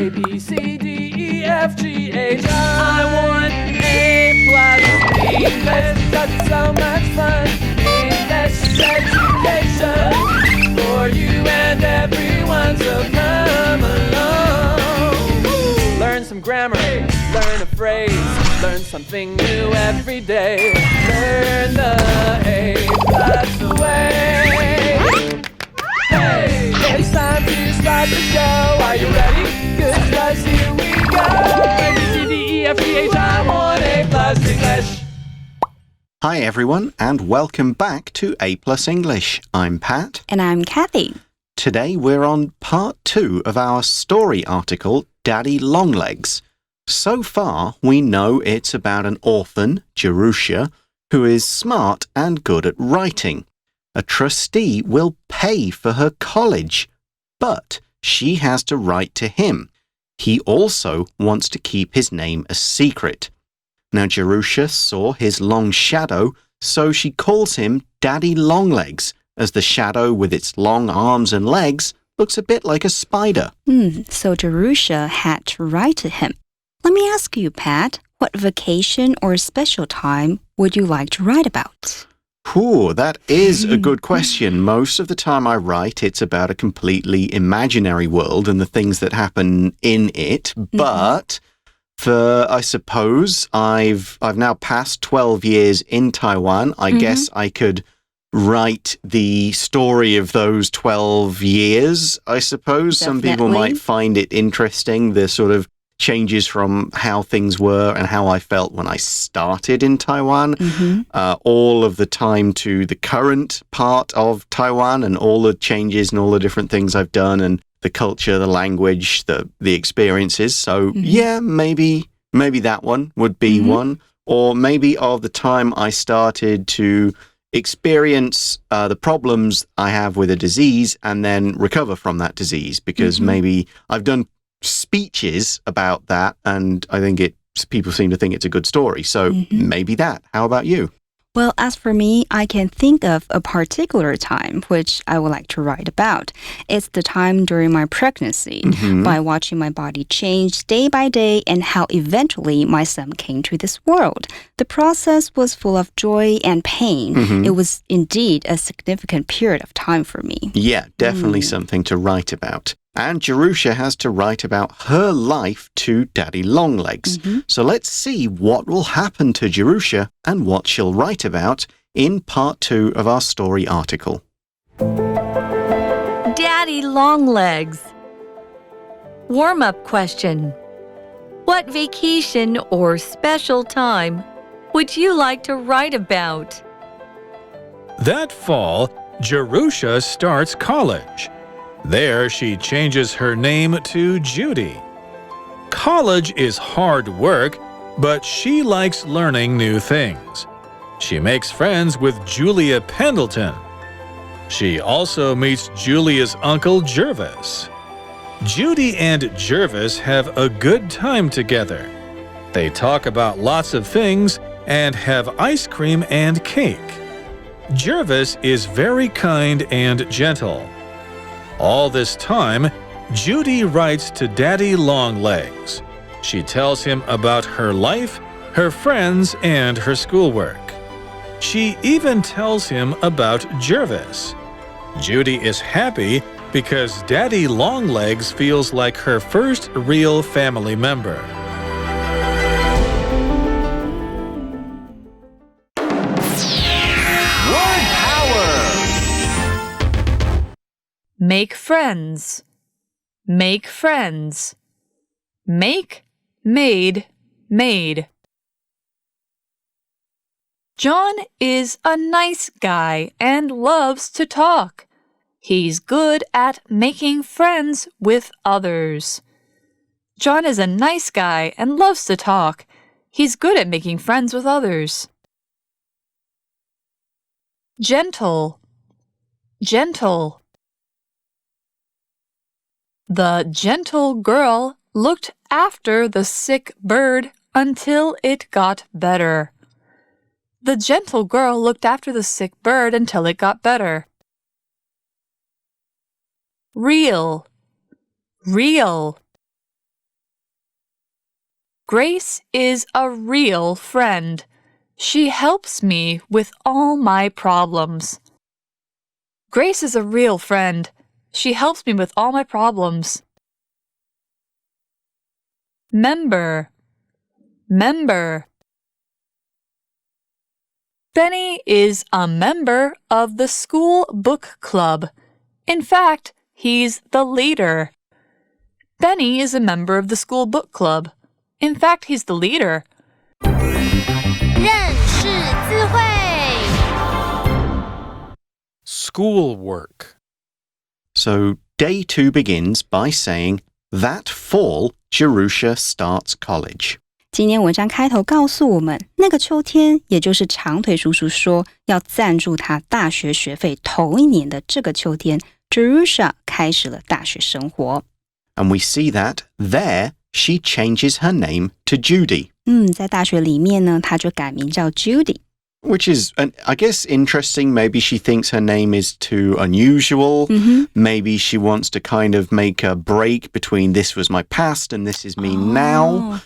A, B, C, D, E, F, G, H, I want A+ English because it's so much fun. English education for you and everyone, so come along. Learn some grammar, learn a phrase, learn something new every day. Learn the A+ way. Hey, it's time to start the show. Are you ready? Good, 'cause here we go. A, B, C, D, E, F, G, H, I want A+ English. Hi everyone, and welcome back to A+ English. I'm Pat. And I'm Kathy. Today we're on part 2 of our story article, Daddy Longlegs. So far, we know it's about an orphan, Jerusha, who is smart and good at writing. A trustee will pay for her college, but she has to write to him. He also wants to keep his name a secret. Now, Jerusha saw his long shadow, so she calls him Daddy Longlegs, as the shadow with its long arms and legs looks a bit like a spider. So Jerusha had to write to him. Let me ask you, Pat, what vacation or special time would you like to write about? That is a good question. Most of the time I write, it's about a completely imaginary world and the things that happen in it. But I suppose I've now passed 12 years in Taiwan. I guess I could write the story of those 12 years, I suppose. Definitely. Some people might find it interesting, the sort of changes from how things were and how I felt when I started in Taiwan, all of the time to the current part of Taiwan and all the changes and all the different things I've done and the culture, the language, the experiences. So yeah, maybe that one would be one. Or maybe of the time I started to experience the problems I have with a disease and then recover from that disease, because maybe I've done speeches about that and I think people seem to think it's a good story. So maybe that. How about you? Well, as for me, I can think of a particular time which I would like to write about. It's the time during my pregnancy, by watching my body change day by day and how eventually my son came to this world. The process was full of joy and pain. It was indeed a significant period of time for me. Yeah, definitely something to write about. And Jerusha has to write about her life to Daddy Longlegs. So let's see what will happen to Jerusha and what she'll write about in part 2 of our story article. Daddy Longlegs. Warm-up question. What vacation or special time would you like to write about? That fall, Jerusha starts college. There, she changes her name to Judy. College is hard work, but she likes learning new things. She makes friends with Julia Pendleton. She also meets Julia's uncle Jervis. Judy and Jervis have a good time together. They talk about lots of things and have ice cream and cake. Jervis is very kind and gentle. All this time, Judy writes to Daddy Longlegs. She tells him about her life, her friends, and her schoolwork. She even tells him about Jervis. Judy is happy because Daddy Longlegs feels like her first real family member. Word power! Make friends. Make friends. Make, made, made. John is a nice guy and loves to talk. He's good at making friends with others. John is a nice guy and loves to talk. He's good at making friends with others. Gentle. Gentle. The gentle girl looked after the sick bird until it got better. The gentle girl looked after the sick bird until it got better. Real. Real. Grace is a real friend. She helps me with all my problems. Grace is a real friend. She helps me with all my problems. Member. Benny is a member of the school book club. In fact, he's the leader. Benny is a member of the school book club. In fact, he's the leader. 认识字汇 Schoolwork. So day 2 begins by saying, That fall, Jerusha starts college. 今天文章开头告诉我们，那个秋天，也就是长腿叔叔说要赞助他大学学费头一年的这个秋天 Jerusha 开始了大学生活。And we see that there she changes her name to Judy. 在大学里面呢，他就改名叫 Judy. Which is, I guess, interesting. Maybe she thinks her name is too unusual. Maybe she wants to kind of make a break between this was my past and this is me now.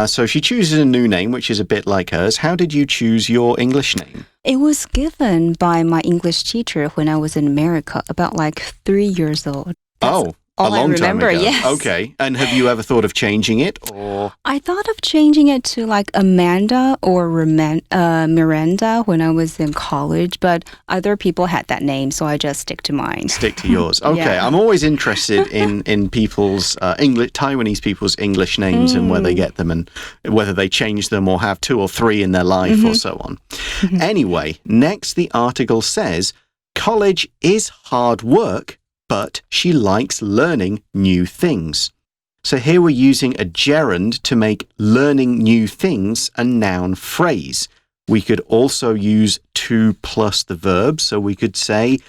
So she chooses a new name, which is a bit like hers. How did you choose your English name? It was given by my English teacher when I was in America, about like 3 years old. That's a long time ago. Yes. Okay. And have you ever thought of changing it? Or I thought of changing it to like Amanda or Miranda when I was in college, but other people had that name, so I just stick to mine. Stick to yours. Okay. Yeah. I'm always interested in people's Taiwanese people's English names and where they get them and whether they change them or have 2 or 3 in their life or so on. Anyway, next the article says, college is hard work, but she likes learning new things. So here we're using a gerund to make learning new things a noun phrase. We could also use to plus the verb, so we could say,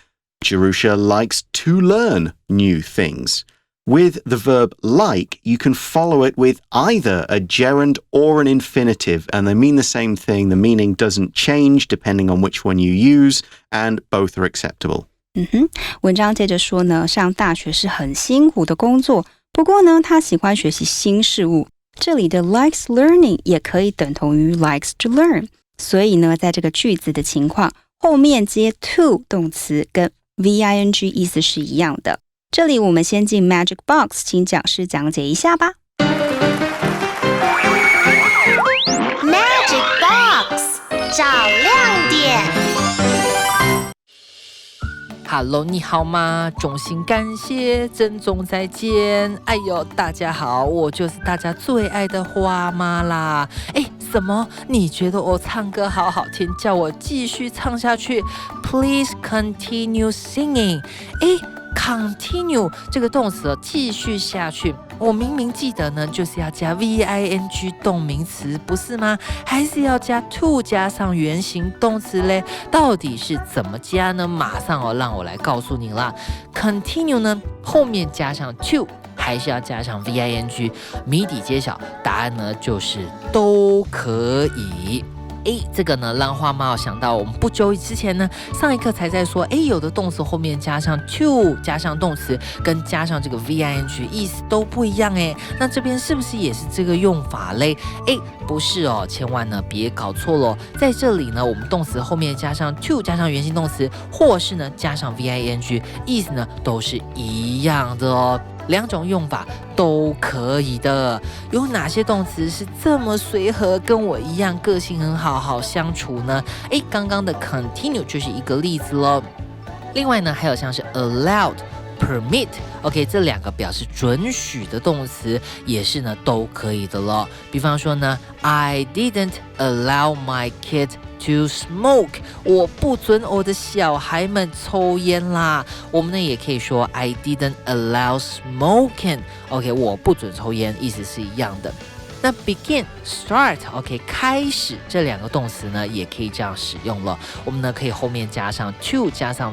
Jerusha likes to learn new things. With the verb like, you can follow it with either a gerund or an infinitive, and they mean the same thing. The meaning doesn't change depending on which one you use, and both are acceptable. 文章接着说呢，上大学是很辛苦的工作，不过呢，他喜欢学习新事物。这里的 likes learning 也可以等同于 likes to learn， 所以呢，在这个句子的情况，后面接 to 动词跟 VING 意思是一样的。这里我们先进 Magic Box， 请讲师讲解一下吧。Magic Box 找亮点。Hello， 你好吗？衷心感谢，珍重再见。哎呦，大家好，我就是大家最爱的花妈啦。什么？你觉得我唱歌好好听，叫我继续唱下去 ？Please continue singing。continue 这个动词继续下去，我明明记得呢，就是要加 VING 动名词，不是吗？还是要加 to 加上原形动词嘞？到底是怎么加呢？马上让我来告诉你啦。continue 呢，后面加上 to， 还是要加上 VING？ 谜底揭晓，答案呢就是都可以。这个呢让花妈想到我们不久之前呢上一课才在说，有的动词后面加上 to 加上动词跟加上这个 VING 意思都不一样那这边是不是也是这个用法嘞？不是哦，千万呢别搞错了。在这里呢我们动词后面加上 to 加上原形动词，或是呢加上 VING， 意思呢都是一样的哦。2种用法都可以的。有哪些动词是这么随和，跟我一样个性很好，好相处呢？刚刚的 continue 就是一个例子咯。另外呢，还有像是 allowed、permit，OK， 这2个表示准许的动词也是呢都可以的咯。比方说呢 ，I didn't allow my kids to smoke， 我不准我的小孩们抽烟啦。我们呢也可以说 I didn't allow smoking，OK， 我不准抽烟，意思是一样的。那 begin、start，OK， 开始这2个动词呢也可以这样使用了。我们呢可以后面加上 to 加上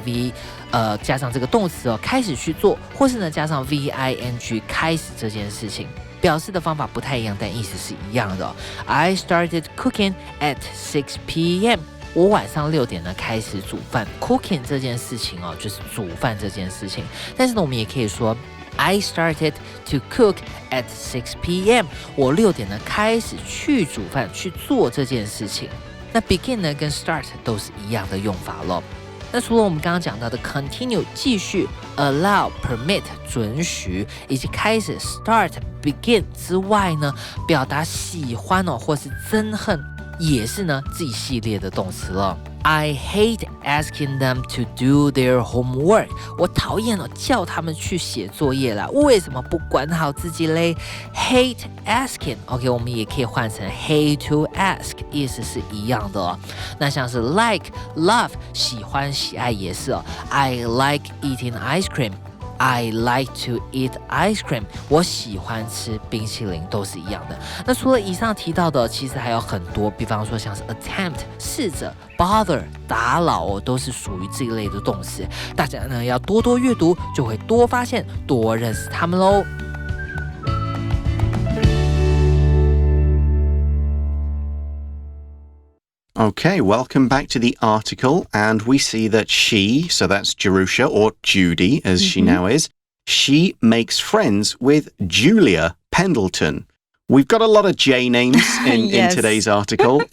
加上这个动词开始去做，或是呢加上 VING 开始这件事情。表示的方法不太一样，但意思是一样的。I started cooking at 6 p.m. 我晚上6点呢开始煮饭。Cooking 这件事情就是煮饭这件事情。但是呢，我们也可以说 I started to cook at 6 p.m. 我6点呢开始去煮饭，去做这件事情。那 begin 呢跟 start 都是一样的用法咯。那除了我们刚刚讲到的 continue 继续 allow permit 准许以及开始 start begin 之外呢，表达喜欢或是憎恨也是呢这一系列的动词了。I hate asking them to do their homework. 我讨厌叫他们去写作业啦，为什么不管好自己嘞？ Hate asking, OK， 我们也可以换成 hate to ask， 意思是一样的哦。那像是 like, love， 喜欢喜爱也是哦。I like eating ice cream.I like to eat ice cream. 我喜欢吃冰淇淋，都是一样的。那除了以上提到的，其实还有很多，比方说像是 attempt 试着 bother 打扰都是属于这一类的动词。大家呢要多多阅读，就会多发现、多认识他们喽。Okay, welcome back to the article, and we see that she, so that's Jerusha, or Judy as she now is, she makes friends with Julia Pendleton. We've got a lot of J names in today's article.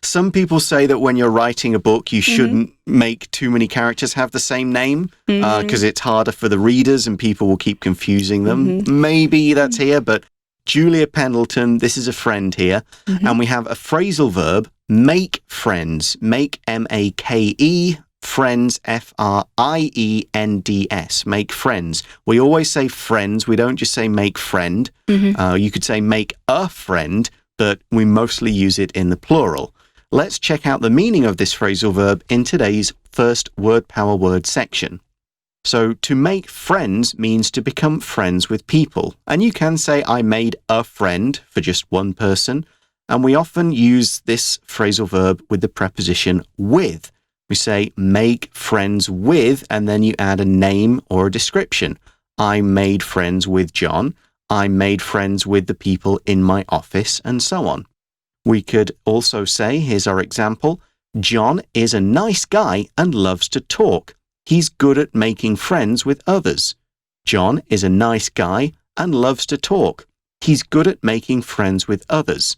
Some people say that when you're writing a book, you shouldn't make too many characters have the same name because it's harder for the readers and people will keep confusing them. Maybe that's here, but Julia Pendleton, this is a friend here. And we have a phrasal verb, make friends. Make, M-A-K-E, friends, F-R-I-E-N-D-S. Make friends. We always say friends. We don't just say make friend. You could say make a friend, but we mostly use it in the plural. Let's check out the meaning of this phrasal verb in today's first word power word section. So to make friends means to become friends with people. And you can say I made a friend for just one person. And we often use this phrasal verb with the preposition with. We say make friends with, and then you add a name or a description. I made friends with John. I made friends with the people in my office, and so on. We could also say, here's our example, John is a nice guy and loves to talk. He's good at making friends with others. John is a nice guy and loves to talk. He's good at making friends with others.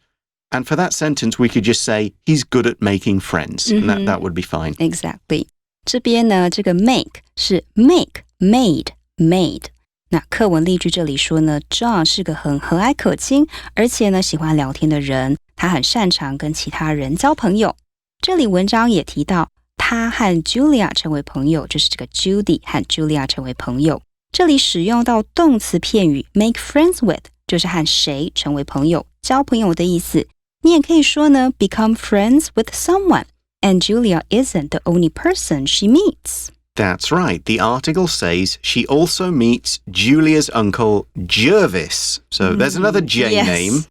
And for that sentence, we could just say, he's good at making friends. And that would be fine. Exactly. 这边呢，这个 make 是 make, made, made. 那课文例句这里说呢 John 是个很和蔼可亲，而且呢喜欢聊天的人，他很擅长跟其他人交朋友。这里文章也提到他和 Julia 成为朋友，就是这个 Judy 和 Julia 成为朋友。这里使用到动词片语 make friends with， 就是和谁成为朋友，交朋友的意思。你也可以说呢 become friends with someone, and Julia isn't the only person she meets. That's right. The article says she also meets Julia's uncle Jervis. So there's another J name.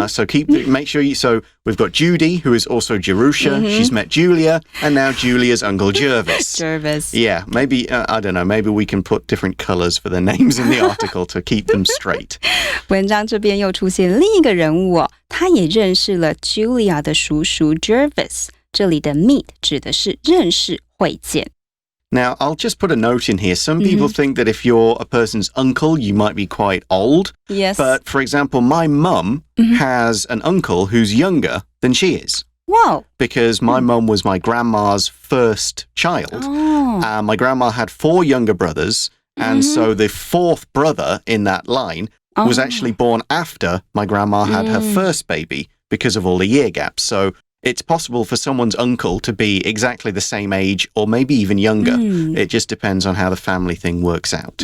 So make sure so we've got Judy, who is also Jerusha. She's met Julia, and now Julia's uncle Jervis. Jervis. Yeah, maybe, I don't know, maybe we can put different colors for the names in the article to keep them straight. 文章这边又出现另一个人物哦，他也认识了 Julia 的叔叔 Jervis。这里的 meet 指的是认识、会见。Now, I'll just put a note in here. Some people think that if you're a person's uncle, you might be quite old. Yes. But, for example, my mum has an uncle who's younger than she is. Wow. Because my mum was my grandma's first child. Oh. My grandma had 4 younger brothers. And so the 4th brother in that line was actually born after my grandma had her first baby because of all the year gaps. So it's possible for someone's uncle to be exactly the same age or maybe even younger. It just depends on how the family thing works out.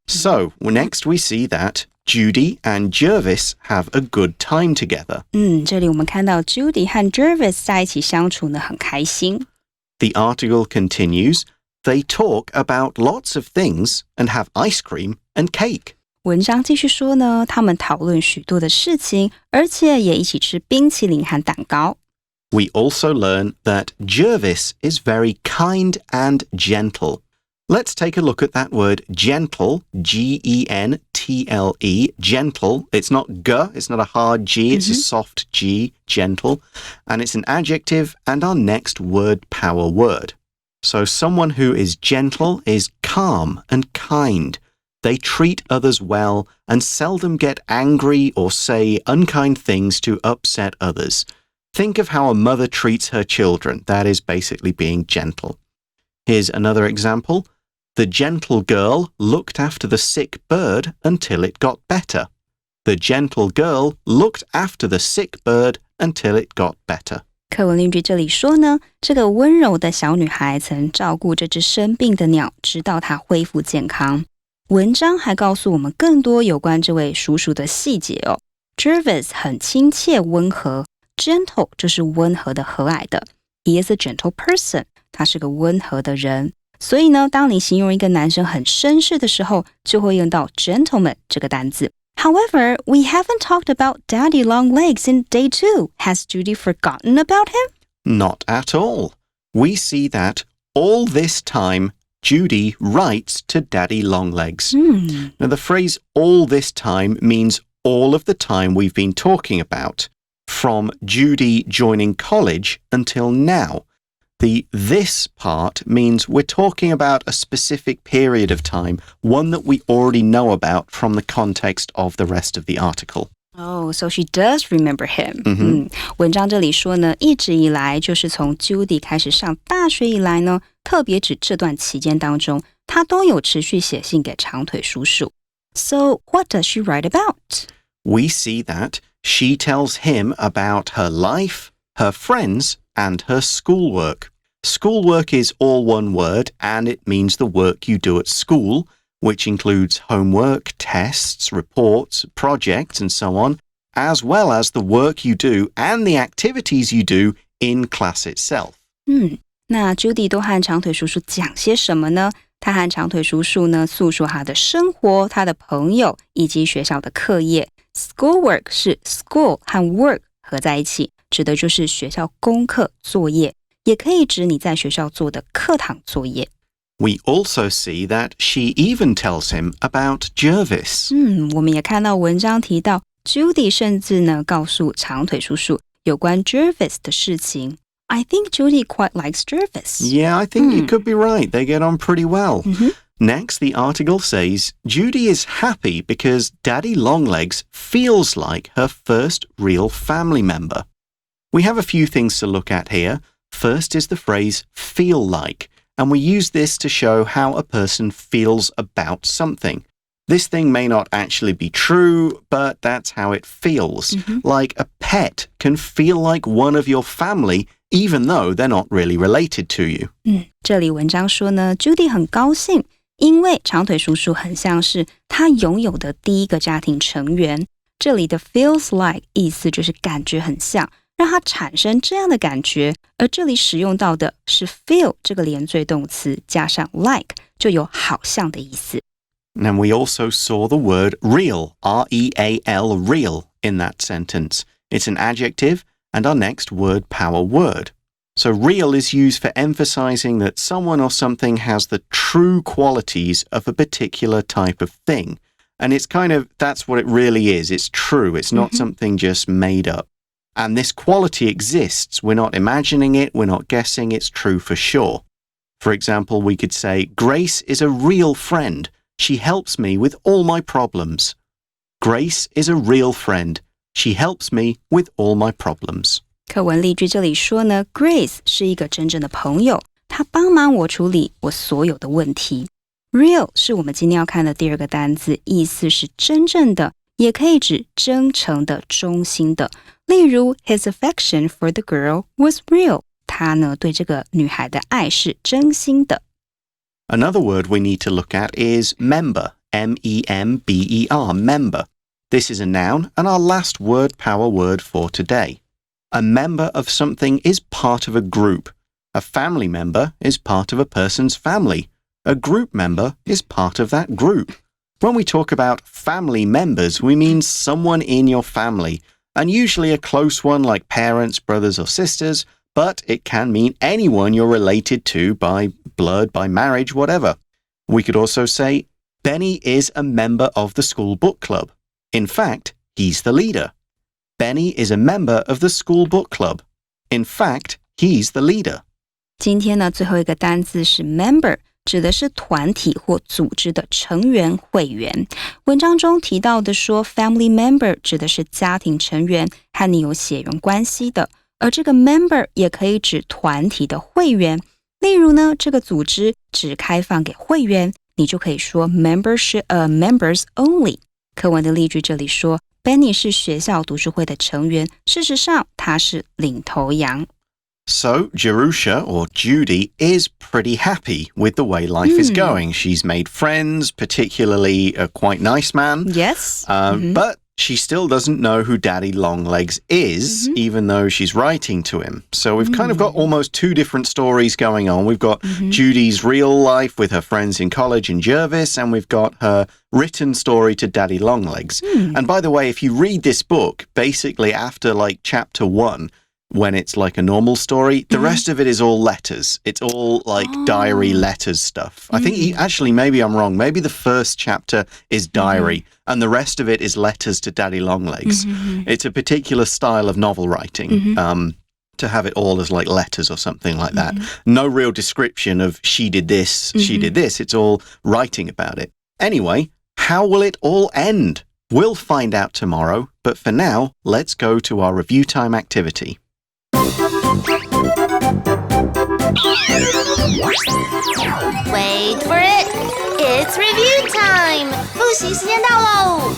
So next we see that Judy and Jervis have a good time together. 这里我们看到 Judy 和 Jervis 在一起相处呢，很开心。The article continues, they talk about lots of things and have ice cream and cake. 文章继续说呢，他们讨论许多的事情，而且也一起吃冰淇淋和蛋糕。We also learn that Jervis is very kind and gentle. Let's take a look at that word gentle, G-E-N-T-L-E, gentle. It's not G, it's not a hard G, it's a soft G, gentle. And it's an adjective and our next word power word. So someone who is gentle is calm and kind. They treat others well and seldom get angry or say unkind things to upset others. Think of how a mother treats her children. That is basically being gentle. Here's another example. The gentle girl looked after the sick bird until it got better. The gentle girl looked after the sick bird until it got better. 课文例句这里说呢，这个温柔的小女孩曾照顾这只生病的鸟，直到它恢复健康。文章还告诉我们更多有关这位叔叔的细节哦。Jervis 很亲切温和 ，gentle 就是温和的和蔼的。He is a gentle person， 他是个温和的人。所以呢，当你形容一个男生很绅士的时候，就会用到 gentleman 这个单字。However, we haven't talked about Daddy Long Legs in day 2. Has Judy forgotten about him? Not at all. We see that all this time, Judy writes to Daddy Longlegs. Now, the phrase all this time means all of the time we've been talking about, from Judy joining college until now. The this part means we're talking about a specific period of time, one that we already know about from the context of the rest of the article. Oh, so she does remember him. 文章这里说呢，一直以来就是从 Judy 开始上大学以来呢，特别指这段期间当中，她都有持续写信给长腿叔叔。So, what does she write about? We see that she tells him about her life, her friends, and her schoolwork. Schoolwork is all one word, and it means the work you do at school, which includes homework, tests, reports, projects, and so on, as well as the work you do and the activities you do in class itself. 那 Judy 都和长腿叔叔讲些什么呢？他和长腿叔叔呢诉说他的生活、他的朋友以及学校的课业。Schoolwork 是 school 和 work 合在一起，指的就是学校功课作业，也可以指你在学校做的课堂作业。We also see that she even tells him about Jervis. 我们也看到文章提到 Judy 甚至呢告诉长腿叔叔有关 Jervis 的事情。I think Judy quite likes Jervis. Yeah, I think you could be right. They get on pretty well. Next, the article says, Judy is happy because Daddy Longlegs feels like her first real family member. We have a few things to look at here. First is the phrase feel like, and we use this to show how a person feels about something. This thing may not actually be true, but that's how it feels. Like a pet can feel like one of your family, even though they're not really related to you. 这里文章说呢 Judy 很高兴，因为长腿叔叔很像是他拥有的第一个家庭成员。这里的 feels like 意思就是感觉很像，让他产生这样的感觉，而这里使用到的是 feel 这个连缀动词加上 like 就有好像的意思。And we also saw the word real, R-E-A-L, real, in that sentence. It's an adjective and our next word power word. So real is used for emphasizing that someone or something has the true qualities of a particular type of thing. And it's that's what it really is. It's true. It's not something just made up. And this quality exists. We're not imagining it. We're not guessing. It's true for sure. For example, we could say, Grace is a real friend. She helps me with all my problems. Grace is a real friend. She helps me with all my problems. 课文例句这里说呢 Grace 是一个真正的朋友，她帮忙我处理我所有的问题。Real 是我们今天要看的第二个单字，意思是真正的，也可以指真诚的、忠心的。例如 His affection for the girl was real. 他呢对这个女孩的爱是真心的。Another word we need to look at is member, M-E-M-B-E-R, member. This is a noun and our last word power word for today. A member of something is part of a group. A family member is part of a person's family. A group member is part of that group. When we talk about family members, we mean someone in your family, and usually a close one like parents, brothers or sisters, but it can mean anyone you're related to by blood, by marriage, whatever. We could also say, Benny is a member of the school book club. In fact, he's the leader. Benny is a member of the school book club. In fact, he's the leader. 今天呢，最后一个单字是 member，指的是团体或组织的成员会员。文章中提到的说 family member 指的是家庭成员，和你有血缘关系的，而这个 member 也可以指团体的会员。例如呢，这个组织只开放给会员，你就可以说 members only。课文的例句这里说 Benny 是学校读书会的成员，事实上他是领头羊。So, Jerusha, or Judy, is pretty happy with the way life is going. She's made friends, particularly a quite nice man. Yes. But she still doesn't know who Daddy Longlegs is, even though she's writing to him. So we've kind of got almost two different stories going on. We've got Judy's real life with her friends in college in Jervis, and we've got her written story to Daddy Longlegs. And by the way, if you read this book, basically after like chapter 1, when it's like a normal story, the rest of it is all letters. It's all like diary letters stuff. I think actually maybe I'm wrong. Maybe the first chapter is diary and the rest of it is letters to Daddy Longlegs. It's a particular style of novel writing. To have it all as like letters or something like that. No real description of she did this, she did this. It's all writing about it. Anyway, how will it all end? We'll find out tomorrow, but for now, let's go to our review time activity. Wait for it. It's review time. 复习时间到喽。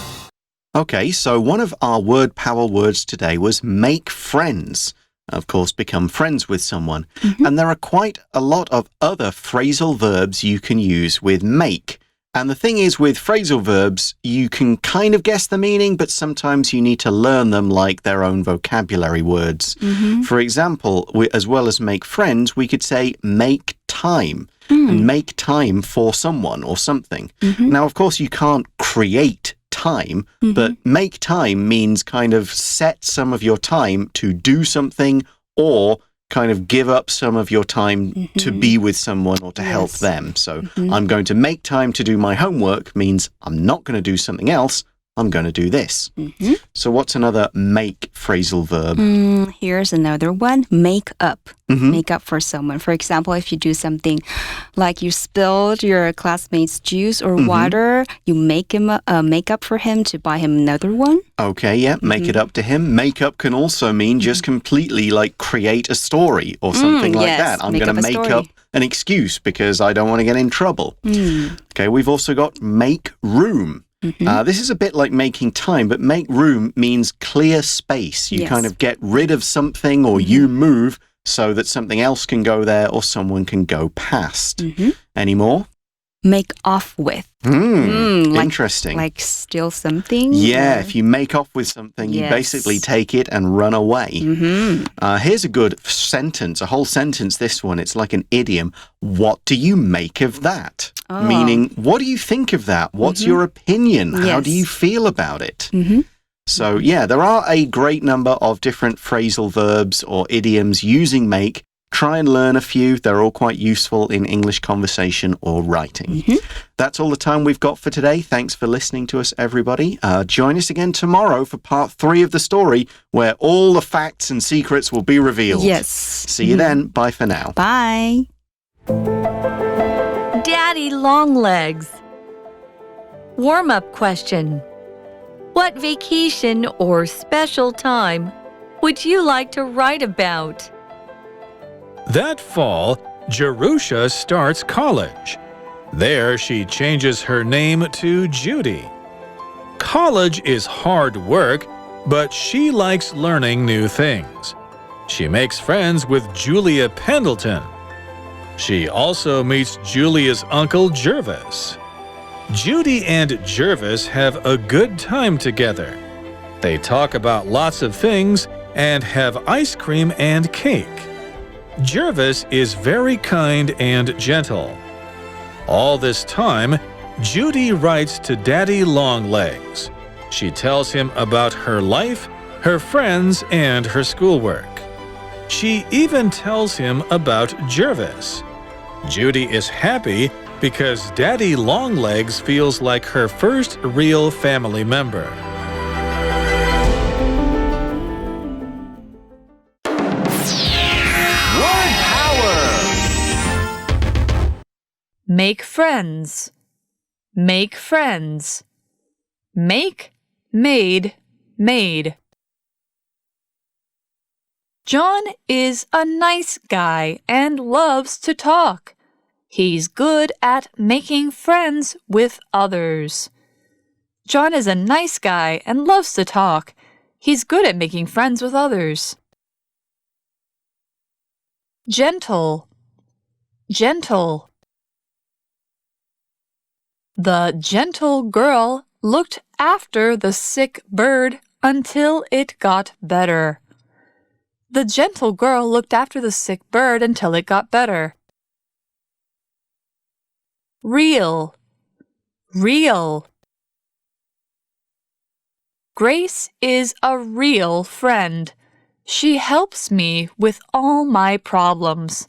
Okay, so one of our word power words today was make friends. Of course, become friends with someone. And there are quite a lot of other phrasal verbs you can use with make. And the thing is, with phrasal verbs, you can kind of guess the meaning, but sometimes you need to learn them like their own vocabulary words. For example, as well as make friends, we could say make time. And make time for someone or something. Now, of course, you can't create time, but make time means kind of set some of your time to do something or kind of give up some of your time to be with someone or to help them. So I'm going to make time to do my homework means I'm not going to do something else. I'm going to do this. So what's another make phrasal verb? Here's another one, make up. Make up for someone. For example, if you do something like you spilled your classmate's juice or water, you make up for him to buy him another one. Okay, yeah, make it up to him. Make up can also mean just completely like create a story or something like that. I'm going to make up an excuse because I don't want to get in trouble. Okay, we've also got make room. This is a bit like making time, but make room means clear space. You kind of get rid of something or you move so that something else can go there or someone can go past. Any more? Make off with. Interesting. Like steal something? Yeah, if you make off with something, you basically take it and run away. Here's a good sentence, a whole sentence, this one. It's like an idiom. What do you make of that? Meaning, what do you think of that? What's your opinion? How do you feel about it? So, yeah, there are a great number of different phrasal verbs or idioms using make. Try and learn a few. They're all quite useful in English conversation or writing. That's all the time we've got for today. Thanks for listening to us, everybody. Join us again tomorrow for part 3 of the story, where all the facts and secrets will be revealed. Yes. See you then. Bye for now. Bye. Daddy Longlegs. Warm-up question. What vacation or special time would you like to write about? That fall, Jerusha starts college. There, she changes her name to Judy. College is hard work, but she likes learning new things. She makes friends with Julia Pendleton. She also meets Julia's uncle Jervis. Judy and Jervis have a good time together. They talk about lots of things and have ice cream and cake. Jervis is very kind and gentle. All this time, Judy writes to Daddy Longlegs. She tells him about her life, her friends, and her schoolwork. She even tells him about Jervis. Judy is happy because Daddy Longlegs feels like her first real family member. make friends, make friends. Make, made, made. John is a nice guy and loves to talk. He's good at making friends with others. John is a nice guy and loves to talk. He's good at making friends with others. Gentle, gentle. The gentle girl looked after the sick bird until it got better. The gentle girl looked after the sick bird until it got better. Real, real. Grace is a real friend. She helps me with all my problems.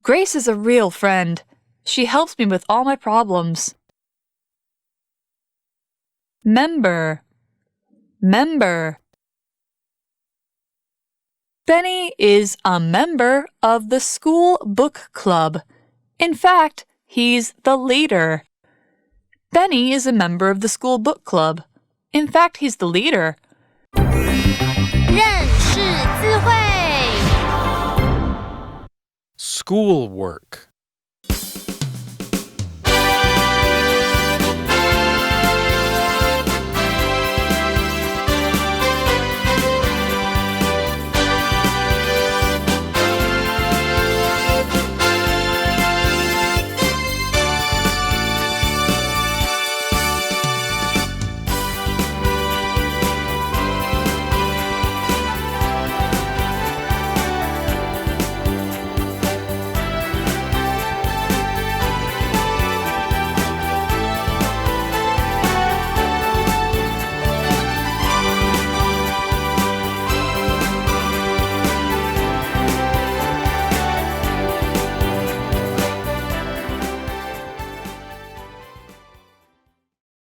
Grace is a real friend. She helps me with all my problems. Member, member. Benny is a member of the school book club. In fact, he's the leader. Benny is a member of the school book club. In fact, he's the leader. 认识字汇 Schoolwork.